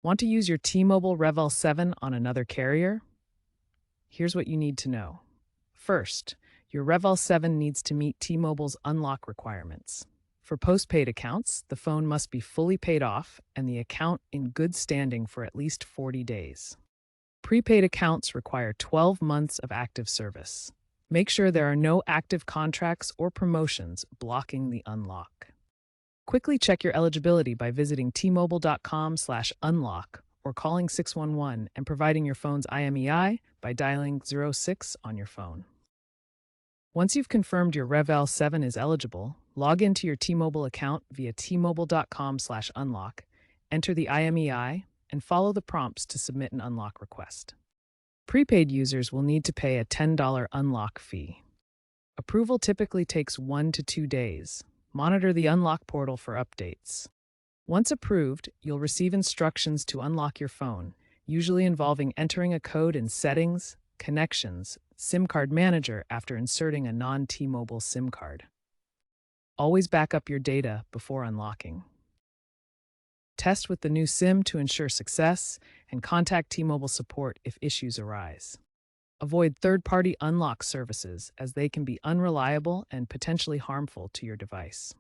Want to use your T-Mobile REVVL 7 on another carrier? Here's what you need to know. First, your REVVL 7 needs to meet T-Mobile's unlock requirements. For postpaid accounts, the phone must be fully paid off and the account in good standing for at least 40 days. Prepaid accounts require 12 months of active service. Make sure there are no active contracts or promotions blocking the unlock. Quickly check your eligibility by visiting tmobile.com/unlock or calling 611 and providing your phone's IMEI by dialing 06 on your phone. Once you've confirmed your REVVL 7 is eligible, log into your T-Mobile account via tmobile.com/unlock, enter the IMEI, and follow the prompts to submit an unlock request. Prepaid users will need to pay a $10 unlock fee. Approval typically takes 1 to 2 days. Monitor the unlock portal for updates. Once approved, you'll receive instructions to unlock your phone, usually involving entering a code in Settings, Connections, SIM card manager after inserting a non-T-Mobile SIM card. Always back up your data before unlocking. Test with the new SIM to ensure success, and contact T-Mobile support if issues arise. Avoid third-party unlock services as they can be unreliable and potentially harmful to your device.